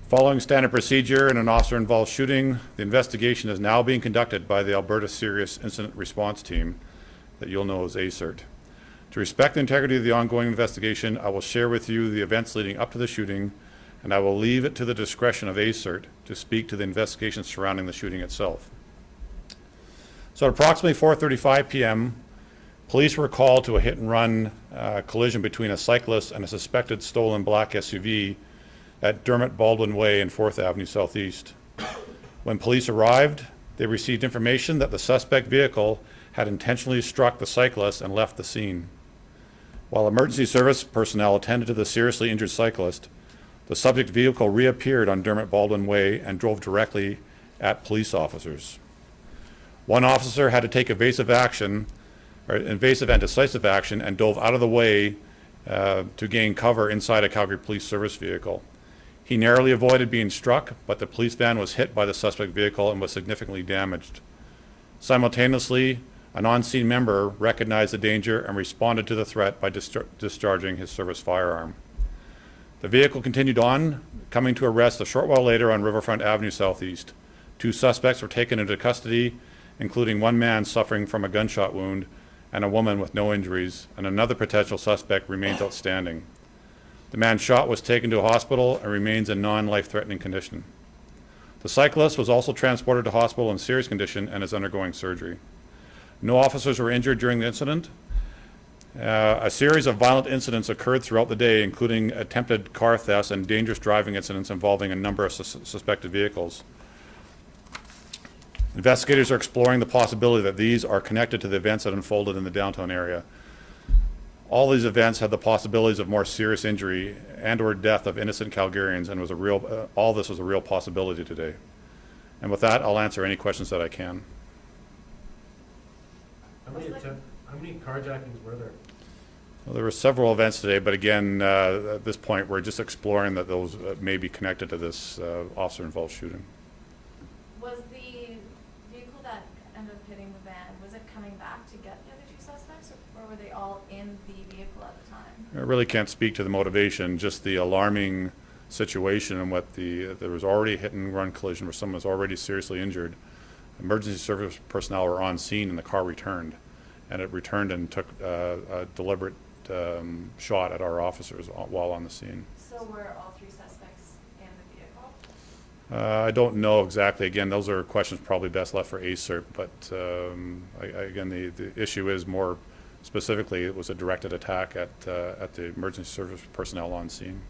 Following standard procedure in an officer-involved shooting, the investigation is now being conducted by the Alberta Serious Incident Response Team, that you'll know as ACERT. To respect the integrity of the ongoing investigation, I will share with you the events leading up to the shooting, and I will leave it to the discretion of ACERT to speak to the investigation surrounding the shooting itself. So at approximately 4:35 p.m., police were called to a hit-and-run collision between a cyclist and a suspected stolen black SUV at Dermot Baldwin Way in 4th Avenue Southeast. When police arrived, they received information that the suspect vehicle had intentionally struck the cyclist and left the scene. While emergency service personnel attended to the seriously injured cyclist, the subject vehicle reappeared on Dermot Baldwin Way and drove directly at police officers. One officer had to take evasive and decisive action and dove out of the way to gain cover inside a Calgary Police Service vehicle. He narrowly avoided being struck, but the police van was hit by the suspect vehicle and was significantly damaged. Simultaneously, an on-scene member recognized the danger and responded to the threat by discharging his service firearm. The vehicle continued on, coming to a rest a short while later on Riverfront Avenue Southeast. 2 suspects were taken into custody, including one man suffering from a gunshot wound and a woman with no injuries, and another potential suspect remains outstanding. The man shot was taken to a hospital and remains in non-life-threatening condition. The cyclist was also transported to hospital in serious condition and is undergoing surgery. No officers were injured during the incident. A series of violent incidents occurred throughout the day, including attempted car thefts and dangerous driving incidents involving a number of suspected vehicles. Investigators are exploring the possibility that these are connected to the events that unfolded in the downtown area. All these events had the possibilities of more serious injury and or death of innocent Calgarians, and all this was a real possibility today. And with that, I'll answer any questions that I can. How many carjackings were there? Well, there were several events today, but again, at this point, we're just exploring that those may be connected to this officer-involved shooting. Was the vehicle that ended up hitting the van, was it coming back to get the other 2 suspects, or were they all in the vehicle at the time? I really can't speak to the motivation, just the alarming situation and there was already a hit-and-run collision where someone was already seriously injured. Emergency service personnel were on scene and the car returned. And it returned and took a deliberate shot at our officers while on the scene. So were all 3 suspects in the vehicle? I don't know exactly. Again, those are questions probably best left for ACERT, but again, the issue is more specifically it was a directed attack at the emergency service personnel on scene.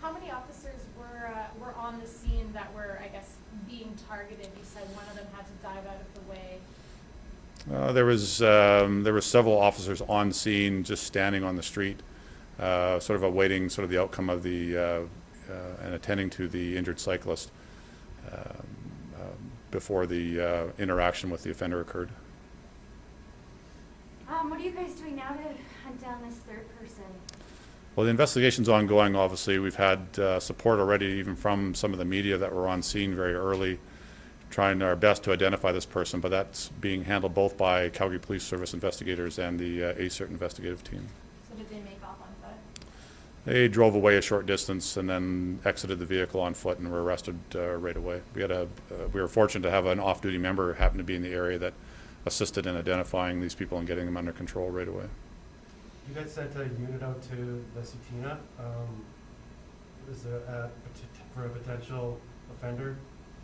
How many officers were on the scene that were, I guess, being targeted? You said one of them had to dive out of the way. There were several officers on scene, just standing on the street, sort of awaiting sort of the outcome of the and attending to the injured cyclist before the interaction with the offender occurred. What are you guys doing now to hunt down this 3rd person? Well, the investigation's ongoing. Obviously, we've had support already, even from some of the media that were on scene very early, trying our best to identify this person, but that's being handled both by Calgary Police Service investigators and the ACERT investigative team. So did they make off on foot? They drove away a short distance and then exited the vehicle on foot and were arrested right away. We were fortunate to have an off-duty member happen to be in the area that assisted in identifying these people and getting them under control right away. You guys sent a unit out to Lesutina. Is there for a potential offender?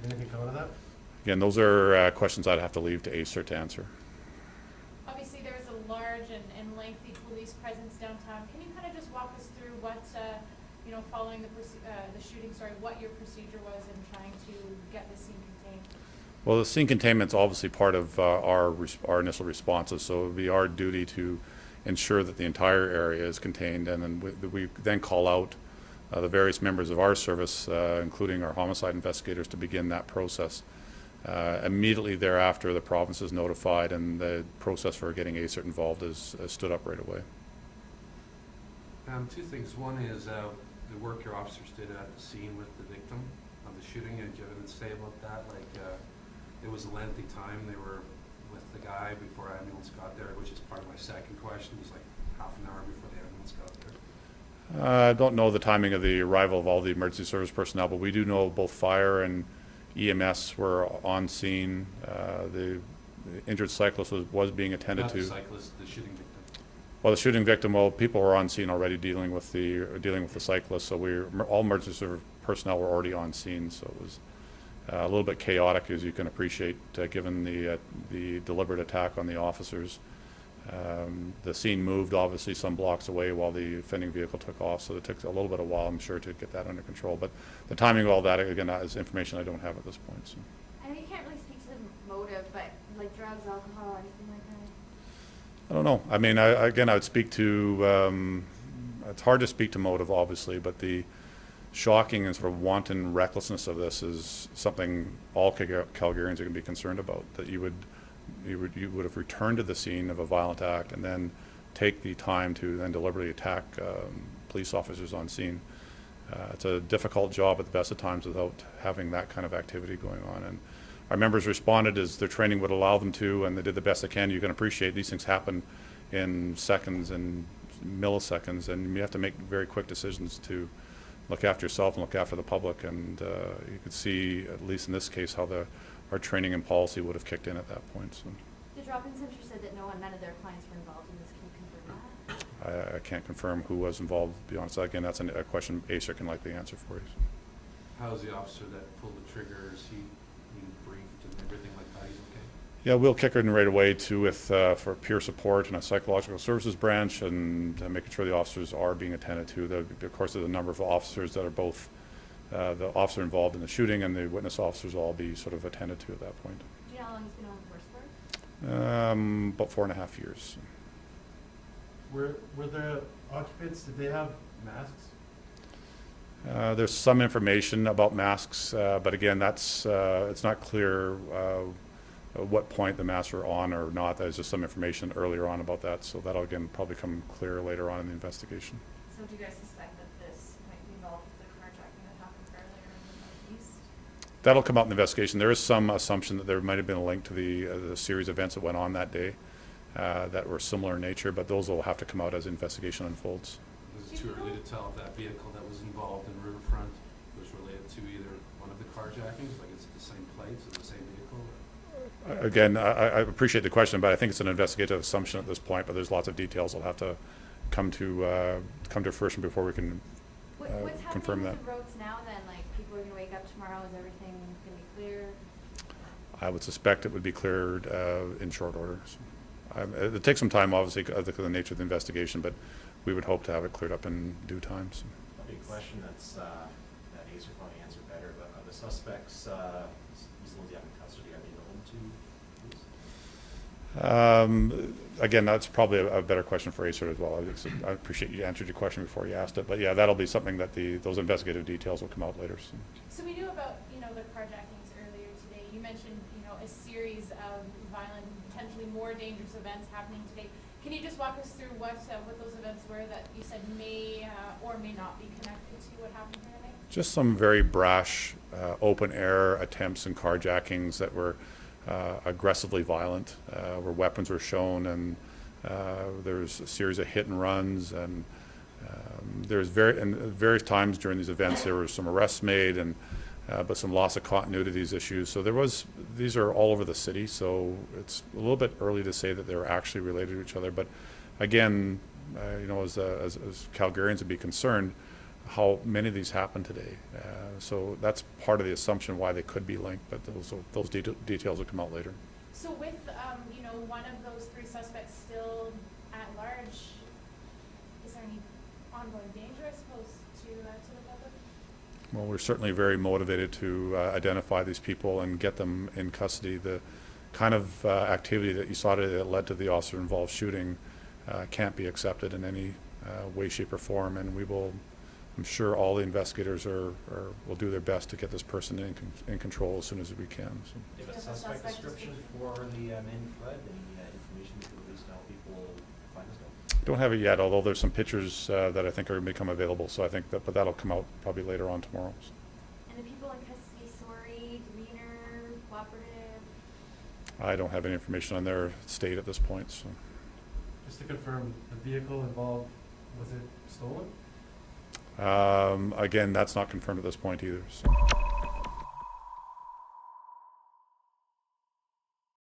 Did anything come out of that? Again, those are questions I'd have to leave to ACERT to answer. Obviously, there was a large and lengthy police presence downtown. Can you kind of just walk us through what, following the shooting, what your procedure was in trying to get the scene contained? Well, the scene containment's obviously part of our initial responses, so it would be our duty to ensure that the entire area is contained, and then we then call out the various members of our service, including our homicide investigators, to begin that process. Immediately thereafter, the province is notified, and the process for getting ACERT involved is stood up right away. 2 things. One is the work your officers did at the scene with the victim of the shooting, and do you have anything to say about that? It was a lengthy time they were with the guy before ambulance got there, which is part of my second question. It was like half an hour before the ambulance got there. I don't know the timing of the arrival of all the emergency service personnel, but we do know both fire and EMS were on scene. The injured cyclist was being attended Not to. the cyclist, the shooting victim. Well, the shooting victim, well, people were on scene already dealing with the cyclist, so all emergency service personnel were already on scene, so it was a little bit chaotic, as you can appreciate, given the deliberate attack on the officers. The scene moved obviously some blocks away while the offending vehicle took off, so it took a little bit of while, I'm sure, to get that under control. But the timing of all that, again, is information I don't have at this point. So. I know you can't really speak to the motive, but like drugs, alcohol, anything like that? I don't know. I mean, I would speak to, it's hard to speak to motive, obviously, but the shocking and sort of wanton recklessness of this is something all Calgarians are going to be concerned about, that you would have returned to the scene of a violent act and then take the time to then deliberately attack police officers on scene. It's a difficult job at the best of times without having that kind of activity going on. And our members responded as their training would allow them to, and they did the best they can. You can appreciate these things happen in seconds and milliseconds, and you have to make very quick decisions to look after yourself and look after the public. And you could see, at least in this case, how our training and policy would have kicked in at that point. So. The drop-in center said that none of their clients were involved in this. Can you confirm that? I can't confirm who was involved, to be honest. Again, that's a question ACER can likely answer for you. How's the officer that pulled the trigger? Is he being briefed and everything like that? He's okay? Yeah, we'll kick it in right away too for peer support and a psychological services branch, and making sure the officers are being attended to. Of course, there's a number of officers that are both the officer involved in the shooting and the witness officers will all be sort of attended to at that point. Do you know how long he's been on the force for? About 4.5 years. Were the occupants, did they have masks? There's some information about masks, but again, it's not clear at what point the masks were on or not. There's just some information earlier on about that, so that'll again probably come clear later on in the investigation. So do you guys suspect that this might be involved with the carjacking that happened earlier in the Northeast? That'll come out in the investigation. There is some assumption that there might have been a link to the series of events that went on that day that were similar in nature, but those will have to come out as the investigation unfolds. Is it too early to tell if that vehicle that was involved in Riverfront was related to either one of the carjackings, like it's the same plates or the same vehicle? Again, I appreciate the question, but I think it's an investigative assumption at this point, but there's lots of details that'll have to come to fruition before we can What's confirm happening that. with the roads now then? Like, people are gonna wake up tomorrow, is everything gonna be clear? I would suspect it would be cleared in short order. So, it takes some time, obviously, because of the nature of the investigation, but we would hope to have it cleared up in due time. So. Probably a question that ACER probably answer better, but are the suspects, these ones you have in custody, are they known to? Again, that's probably a better question for ACER as well. I appreciate you answered your question before you asked it, but yeah, that'll be something that those investigative details will come out later. So we knew about, the carjackings earlier today. You mentioned, a series of violent, potentially more dangerous events happening today. Can you just walk us through what those events were that you said may or may not be connected to what happened here today? Just some very brash open-air attempts and carjackings that were aggressively violent, where weapons were shown, and there's a series of hit and runs, and various times during these events there were some arrests made, and but some loss of continuity to these issues. So these are all over the city, so it's a little bit early to say that they're actually related to each other. But again, as Calgarians would be concerned, how many of these happened today. So that's part of the assumption why they could be linked, but those details will come out later. So with, one of those three suspects still at large, is there any ongoing danger, I suppose, to the public? Well, we're certainly very motivated to identify these people and get them in custody. The kind of activity that you saw today that led to the officer-involved shooting can't be accepted in any way, shape, or form, and I'm sure all the investigators will do their best to get this person in control as soon as we can. So. Do you have a suspect description for the main flood? Any information you can at least help people find this guy? Don't have it yet, although there's some pictures that I think are going to become available. So I think but that'll come out probably later on tomorrow. So. And the people in custody, sorry, demeanor, cooperative? I don't have any information on their state at this point. So. Just to confirm, the vehicle involved, was it stolen? Again, that's not confirmed at this point either, so.